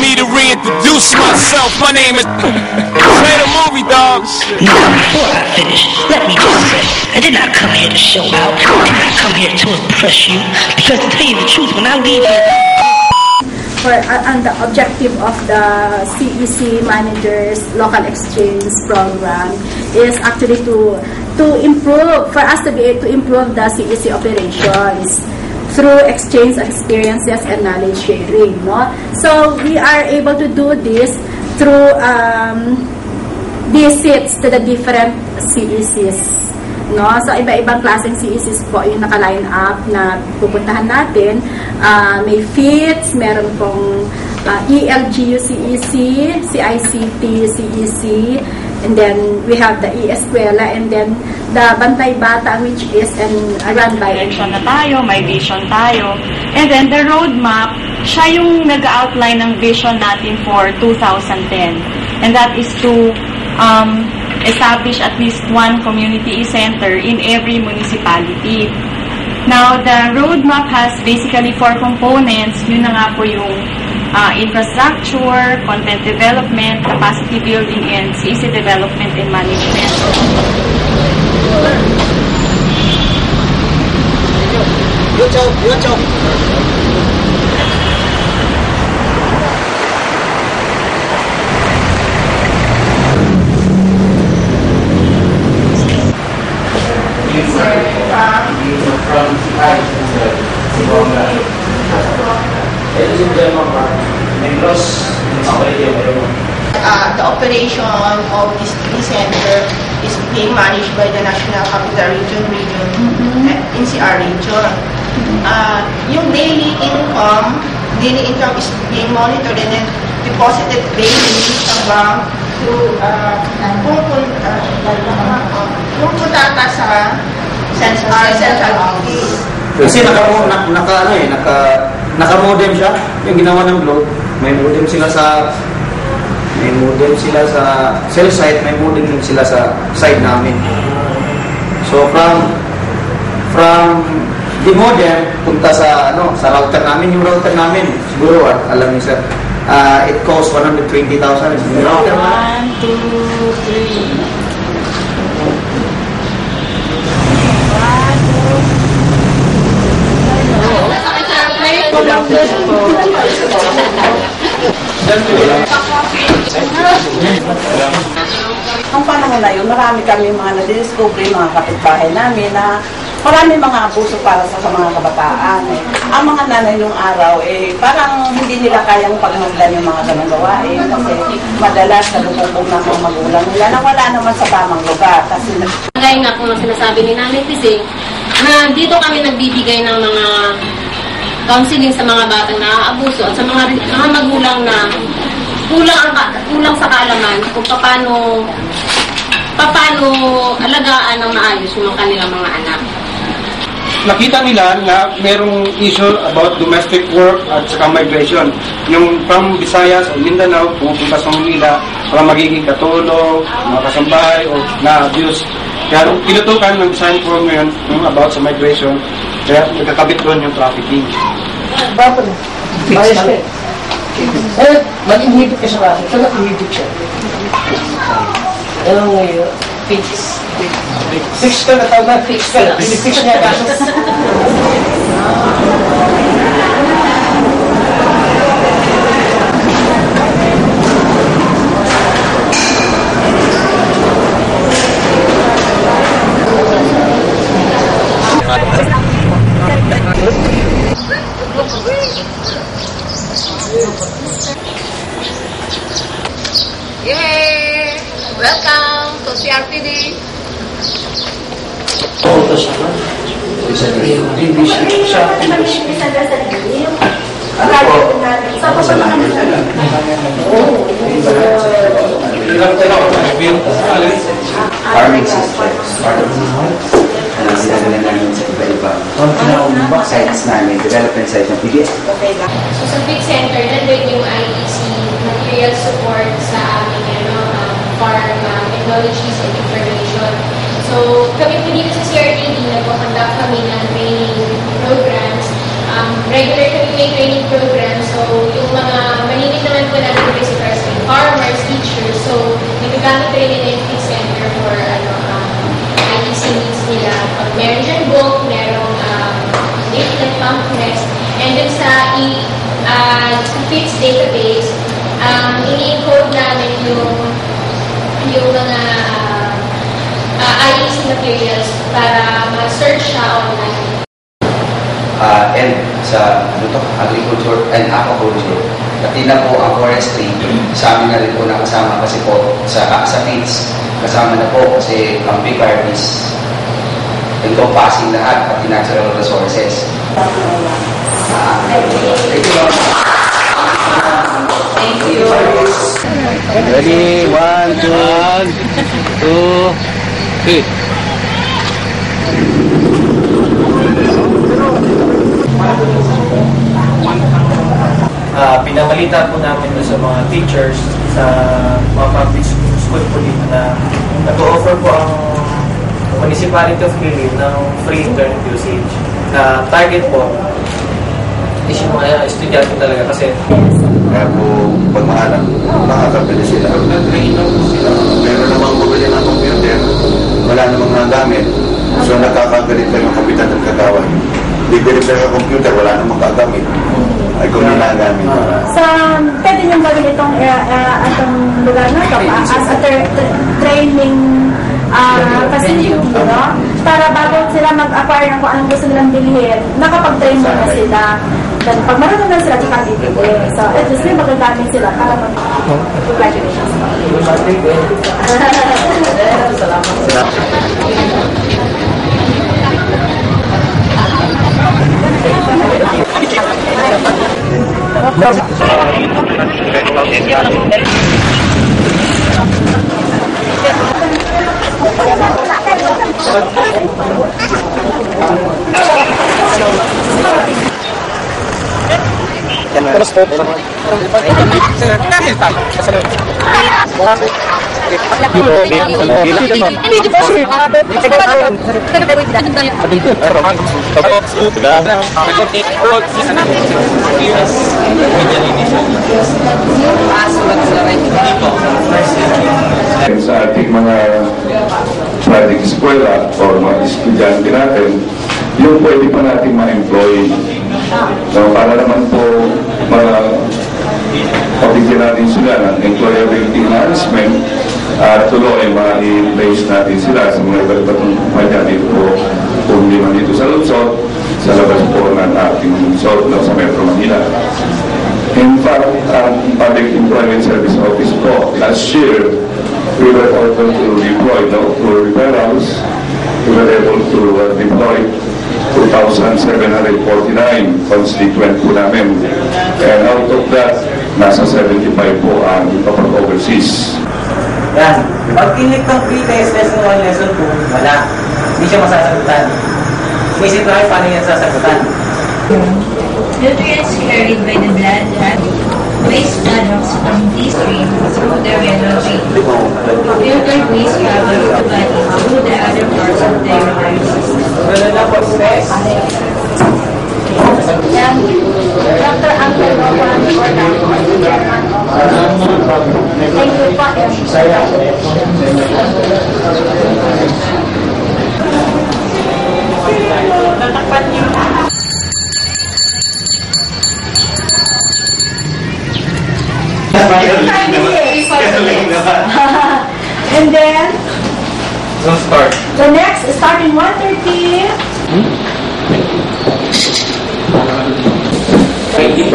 me to reintroduce myself. My name is Play the movie, dog. Now, before I finish, let me just say, I did not come here to show out. I did not come here to impress you. Because to tell you the truth, when I leave here... And the objective of the CEC Managers Local Exchange Program is actually to improve, for us to be able to improve the CEC operations through exchange of experiences and knowledge sharing. No? So we are able to do this through visits to the different CECs. No? So iba-ibang klaseng CECs po yung naka-line up na pupuntahan natin. May FITS, meron pong ELGU CEC, CICT CEC, and then we have the E-Eskwela, and then the Bantay Bata, which is run by... Direction na tayo, may vision tayo. And then the roadmap, siya yung nag-outline ng vision natin for 2010. And that is to establish at least one community center in every municipality. Now, the roadmap has basically 4 components. Yun na nga po yung infrastructure, content development, capacity building, and CEC development and management. Good job. The operation of this center is being managed by the National Capital Region, NCR region. Yung daily income is being monitored and then deposited daily sa bank to pupunta sa central office. Kasi naka-modem siya. Yung ginawa ng Globe, may modem sila sa cell site, may modem din sila sa side namin. So from the modem punta sa router namin, yung router namin siguro alam niyo sir, it costs 120,000 yung router. 1, 2, 3. Ang panahon na yun, marami kami mga na-discover, mga kapitbahay namin na marami mga abuso para sa mga kabataan. Ang mga nanay nung araw, parang hindi nila kayang pagmaglan yung mga ganang gawain kasi madalas nalububog na mga magulang nila na wala naman sa tamang lugar. Gaya nga kung sinasabi ni Nanay Tising, na dito kami nagbibigay ng mga counseling sa mga batang naaabuso at sa mga magulang na kulang sa kaalaman kung paano alagaan ng maayos yung kanilang mga anak. Nakita nila na merong issue about domestic work at saka migration. Yung from Visayas o Mindanao, pupunta sa Manila para magiging katulong, mga kasambahay o na-abuse. Kaya pinutukan ng design program ngayon yung about sa migration, kaya nagkakabit doon yung trafficking. Bapo na. Bayas ka. Mag-inhibit ka sa kaso. Ito nag-inhibit siya. Ano ngayon? Fix. Fix ka na. Tawag na. Fix ka na. Fix niya kaso. Yay! Welcome to CRPD. Farming system, sinagalan namin sa iba-ibang sites namin, development site ng PBS. So sa Big Center, nandun yung IEC material support sa aming farm technologies and information. So kami po dito sa CRTD, nagpapandak kami ng training programs. Regular kami may training programs. So yung mga mahilig naman po farmers, teachers. So, nagagamit rin nila yung Fit Center for IEC needs nila. Pag meron dyan book, merong leaflet pamphlets, and dun sa FITS database, ini-encode namin yung mga IEC materials para ma-search siya online. And sa agriculture and aquaculture, pati na po ang forestry, sa amin na rin po nakasama kasi po sa FITS, kasama na po kasi ang PICARD is encompassing lahat, pati natural resources. Thank you. Ready? 1, 2, 3. Pinamalitan po namin sa mga teachers sa mga public school po dito na nag-offer po ang Municipality of Killeen ng free internet usage. Na target po is yung mga estudyante talaga kasi kaya po pagmaalam, makakabili sila. Meron namang bumili ng computer, wala namang nagamit. So nakakagalit kayo ng kapitan ng kagawan. Bibili kayo ng computer, wala namang kagamit. Ay kung ninagamit. So, pwede niyong gawin itong lugar na ito as a training facility, no? Para bago sila mag-acquire ng kung anong gusto nilang bilhin, nakapag-train muna sila. Then, pag marunong na sila, tsaka bibili. So, at least may magagamit sila para mag-congratulations. Terus po. Sa ating mga project eskwela o mga estudyante natin, yung pwede pa natin ma-employ. So, para naman po pabigyan natin sila ng employability enhancement at tuloy ma-i-place natin sila sa mga iba't-ibang kumpanya dito po, kung di man dito sa Luzon, sa labas po ng ating Luzon sa Metro Manila. In fact, ang Public Employment Service Office po, last year, we were able to deploy through referrals. We were able to deploy 2,749 constituent po namin. And out of that, nasa 75 po ang kapag overseas. yan. Pag kinig ng pre-test lesson 1, lesson 2, wala. Hindi siya masasagutan. Isip na kayo paano yan sasagutan. Nutrients carried by the blood and waste products from these streams through the renal vein. Filtered waste travels the body through the other parts of the urinary system. Dr. Uncle Rowan or thank you po. And then Don't start. the next is starting 1:30. Thank you.